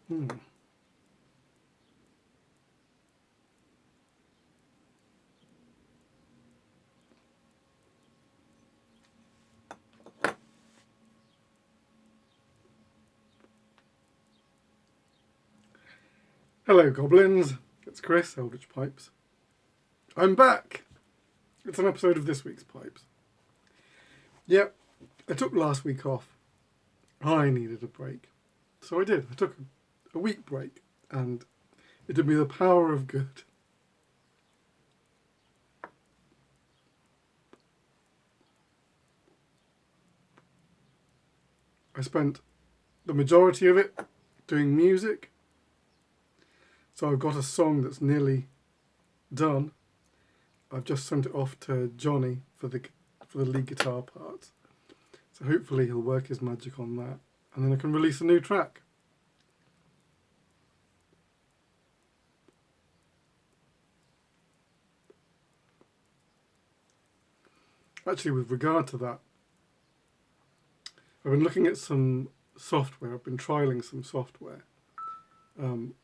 Hmm. Hello, goblins. It's Chris, Eldritch Pipes. I'm back. It's an episode of this week's Pipes. Yep, I took last week off. I needed a break. So I did. I took a week break, and it did me the power of good. I spent the majority of it doing music. So I've got a song that's nearly done. I've just sent it off to Johnny for the lead guitar parts. So hopefully he'll work his magic on that, and then I can release a new track. Actually, with regard to that, I've been looking at some software. I've been trialing some software. One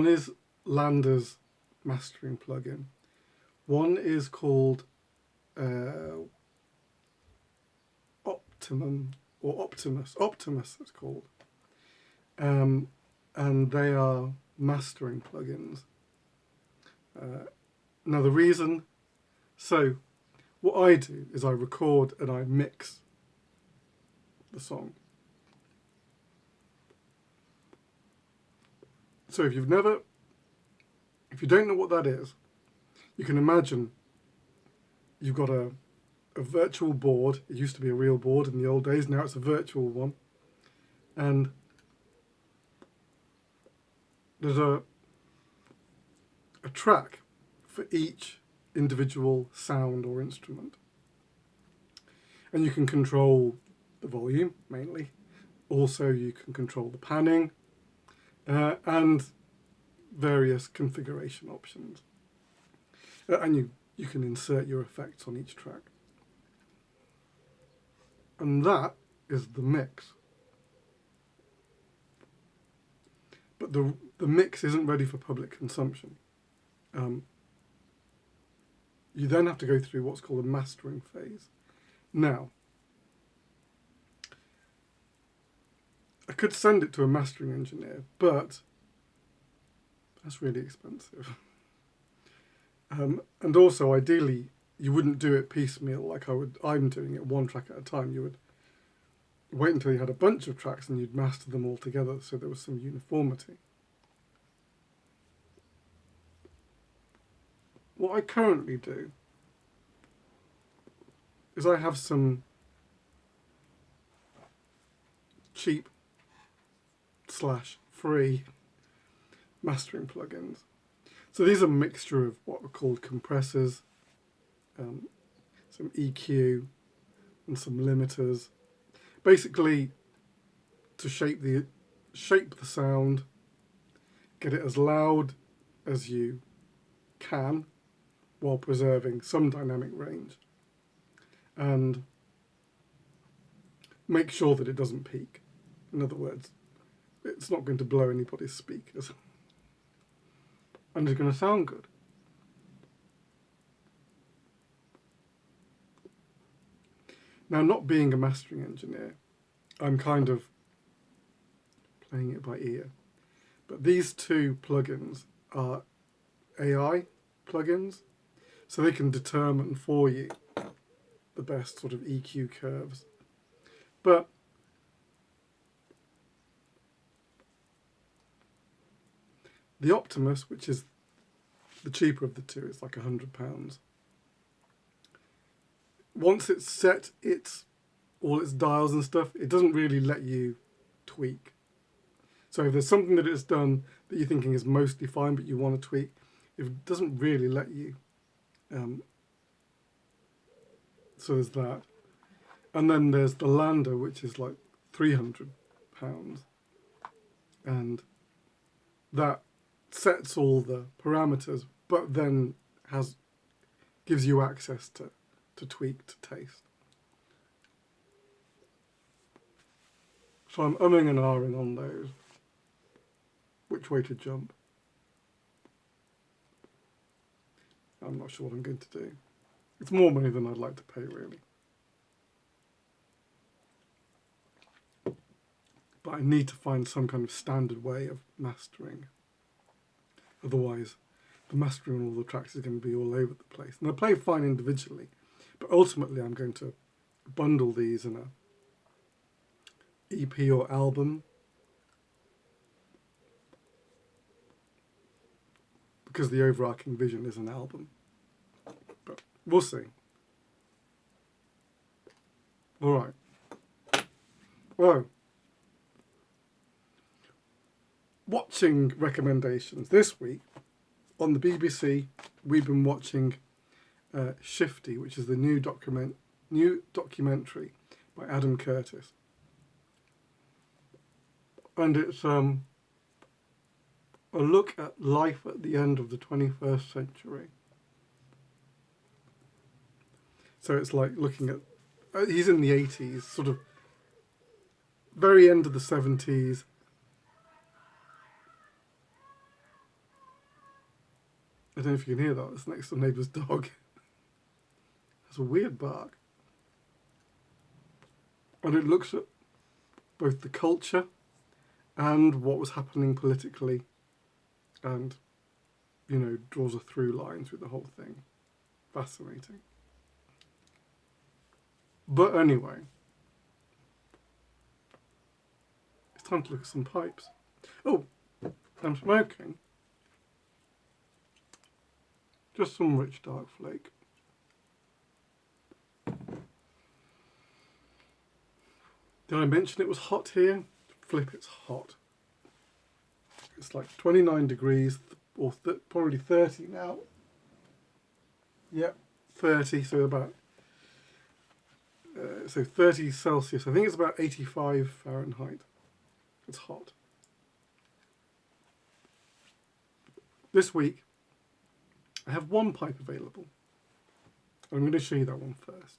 is Lander's mastering plugin. One is called Optimus it's called. And they are mastering plugins. Now the reason, so what I do is I record and I mix the song. So if you don't know what that is, you can imagine you've got a virtual board. It used to be a real board in the old days. Now it's a virtual one. And there's a track for each individual sound or instrument. And you can control the volume, mainly. Also, you can control the panning and various configuration options. And you can insert your effects on each track. And that is the mix. But the mix isn't ready for public consumption. You then have to go through what's called a mastering phase. Now, I could send it to a mastering engineer, but that's really expensive. And also, ideally, you wouldn't do it piecemeal like I'm doing it one track at a time. You would wait until you had a bunch of tracks and you'd master them all together so there was some uniformity. What I currently do is I have some cheap / free mastering plugins. So these are a mixture of what are called compressors, some EQ, and some limiters. Basically, to shape the sound, get it as loud as you can, while preserving some dynamic range, and make sure that it doesn't peak. In other words, it's not going to blow anybody's speakers. And it's going to sound good. Now, not being a mastering engineer, I'm kind of playing it by ear. But these two plugins are AI plugins, so they can determine for you the best sort of EQ curves. But the Optimus, which is the cheaper of the two, it's like £100. Once it's set all its dials and stuff, it doesn't really let you tweak. So if there's something that it's done that you're thinking is mostly fine but you want to tweak, it doesn't really let you. So there's that. And then there's the Lander, which is like £300. And that sets all the parameters, but then gives you access to tweak to taste. So I'm umming and ahhing on those. Which way to jump? I'm not sure what I'm going to do. It's more money than I'd like to pay, really. But I need to find some kind of standard way of mastering. Otherwise, the mastering on all the tracks is going to be all over the place. And I play fine individually, but ultimately I'm going to bundle these in a EP or album, because the overarching vision is an album. But we'll see. All right. Well, watching recommendations this week on the BBC. We've been watching Shifty, which is the new documentary by Adam Curtis, and it's a look at life at the end of the 21st century. So it's like looking at he's in the 80s, sort of very end of the 70s. I don't know if you can hear that. It's next to the neighbour's dog. It's a weird bark. And it looks at both the culture and what was happening politically, and, you know, draws a through line through the whole thing. Fascinating. But anyway, it's time to look at some pipes. Oh, I'm smoking. Just some rich dark flake. Did I mention it was hot here? Flip, it's hot. It's like 29 degrees, or probably 30 now. Yep, 30, so about... so 30 Celsius, I think it's about 85 Fahrenheit. It's hot. This week, I have one pipe available. I'm going to show you that one first.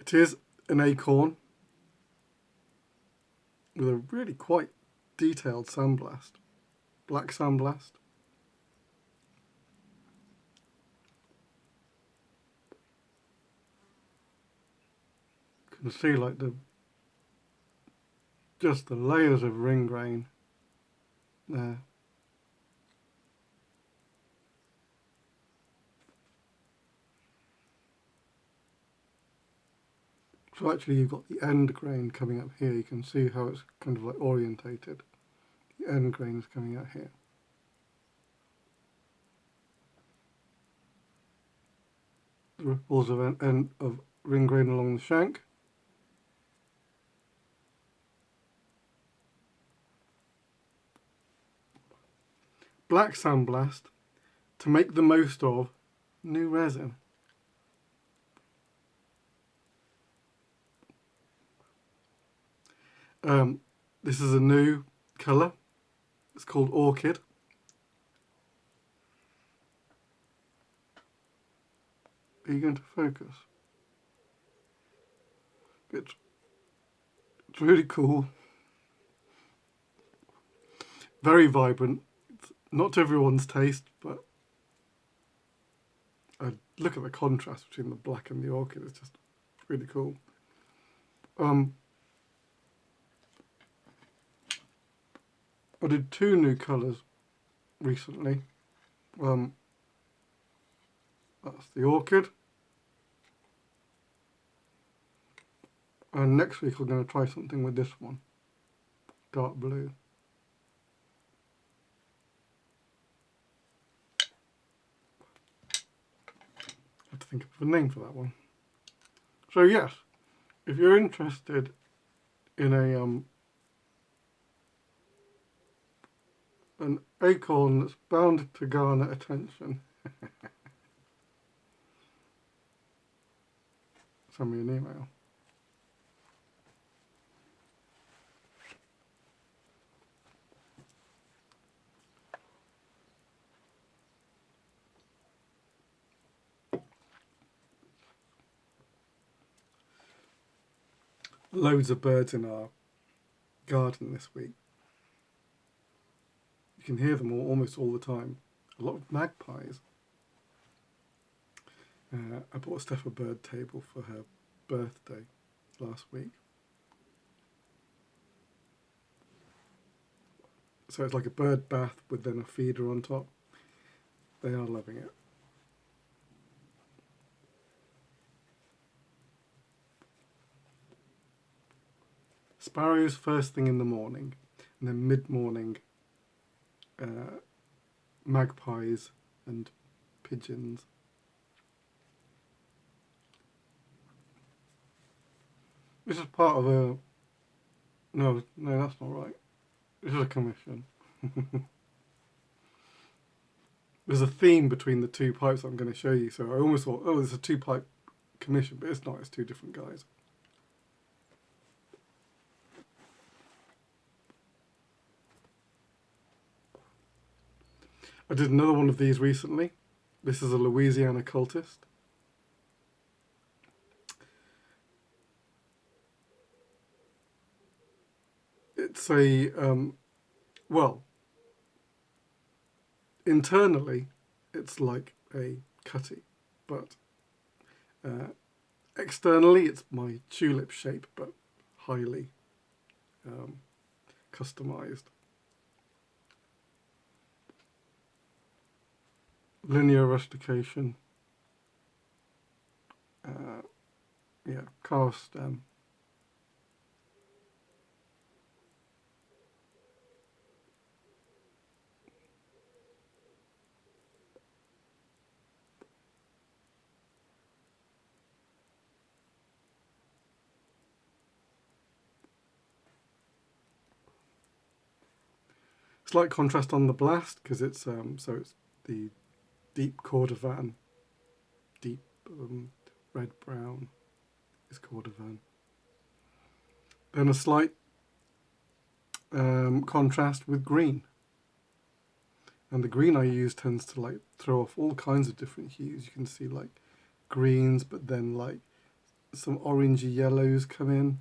It is an acorn with a really quite detailed sandblast, black sandblast. You can see like just the layers of ring grain there. So actually you've got the end grain coming up here. You can see how it's kind of like orientated. The end grain is coming out here. The ripples of end of ring grain along the shank. Black sandblast to make the most of new resin. This is a new colour. It's called Orchid. Are you going to focus? It's really cool. Very vibrant. It's not to everyone's taste, but look at the contrast between the black and the orchid. It's just really cool. I did 2 new colours recently. That's the orchid. And next week I'm going to try something with this one. Dark blue. I have to think of a name for that one. So yes, if you're interested in an acorn that's bound to garner attention. send me an email. Loads of birds in our garden this week. You can hear them almost all the time. A lot of magpies. I bought Steph a bird table for her birthday last week. So it's like a bird bath with then a feeder on top. They are loving it. Sparrows first thing in the morning, and then mid-morning magpies and pigeons. This is part of a... No, that's not right. This is a commission. There's a theme between the two pipes I'm going to show you, so I almost thought, oh, there's a two-pipe commission, but it's not, it's two different guys. I did another one of these recently. This is a Louisiana cultist. It's a, well, internally it's like a cutty, but externally it's my tulip shape, but highly customized. Linear rustication, yeah, carved stem. Slight contrast on the blast because it's so it's the deep cordovan, deep red brown is cordovan. Then a slight contrast with green, and the green I use tends to like throw off all kinds of different hues. You can see like greens, but then like some orangey yellows come in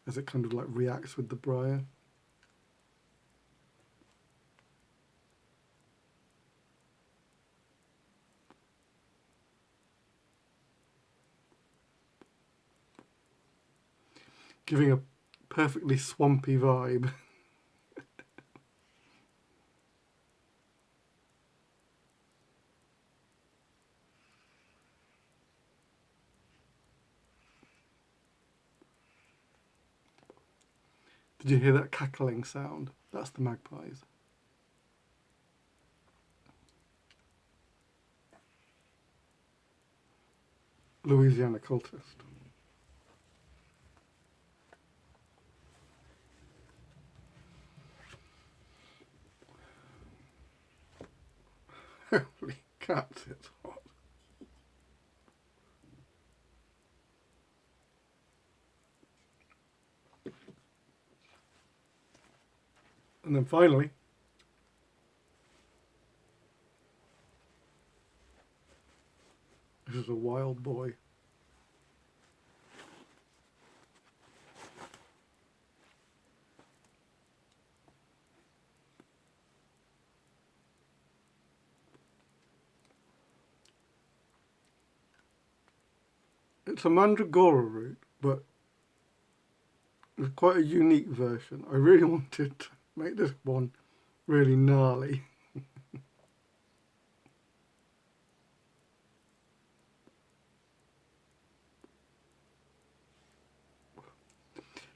as it kind of like reacts with the briar. Giving a perfectly swampy vibe. Did you hear that cackling sound? That's the magpies. Louisiana cultist. Holy cats, it's hot. And then finally, this is a wild boy. It's a mandragora root, but it's quite a unique version. I really wanted to make this one really gnarly.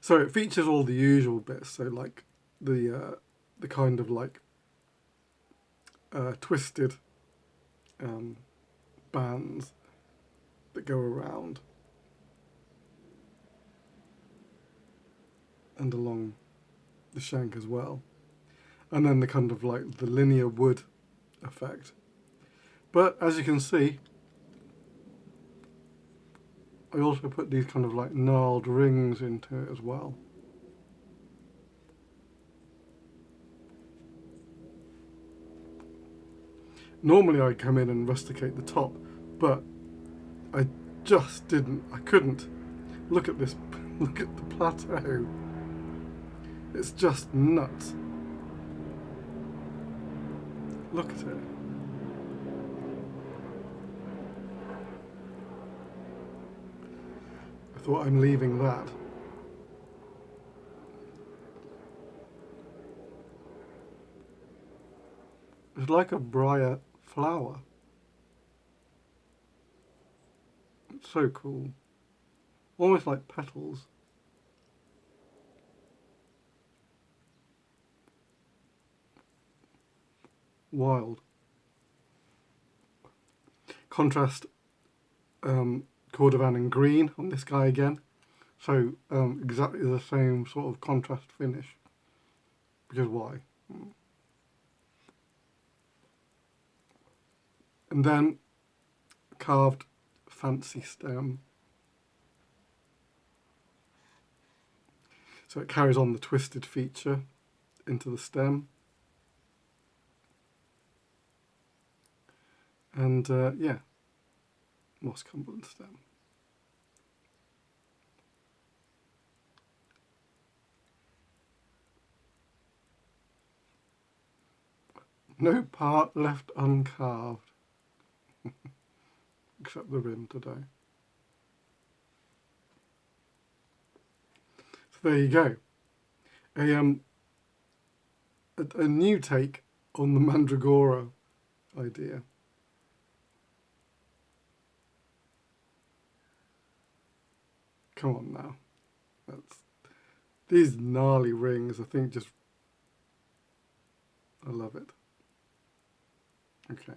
So it features all the usual bits, so like the kind of like twisted bands that go around and along the shank as well, and then the kind of like the linear wood effect. But as you can see, I also put these kind of like gnarled rings into it as well. Normally I come in and rusticate the top, but I just didn't. I couldn't. Look at this. Look at the plateau. It's just nuts. Look at it. I thought I'm leaving that. It's like a briar flower. It's so cool. Almost like petals. Wild. Contrast cordovan in green on this guy again. So exactly the same sort of contrast finish. Because why? And then carved fancy stem. So it carries on the twisted feature into the stem. And yeah, Moss Cumberland stem. No part left uncarved, except the rim today. So there you go. A new take on the Mandragora idea. Come on now. These gnarly rings, I think I love it. Okay.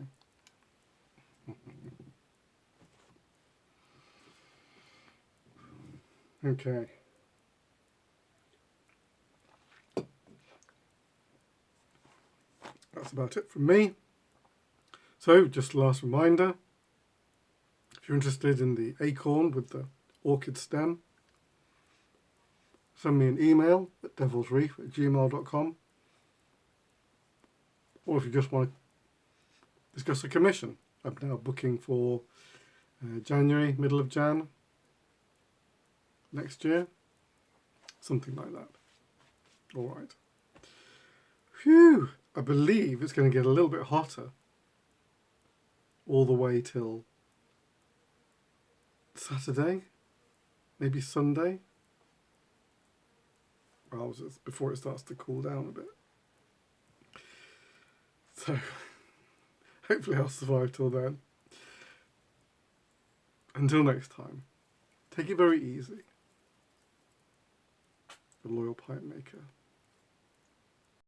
Okay. That's about it from me. So, just a last reminder, if you're interested in the acorn with the orchid stem, send me an email at devilsreef@gmail.com. Or if you just want to discuss a commission, I'm now booking for January, middle of Jan next year. Something like that. All right. Phew! I believe it's going to get a little bit hotter all the way till Saturday, maybe Sunday. Well, it's before it starts to cool down a bit. So, hopefully I'll survive till then. Until next time, take it very easy. The Loyal Pipe Maker.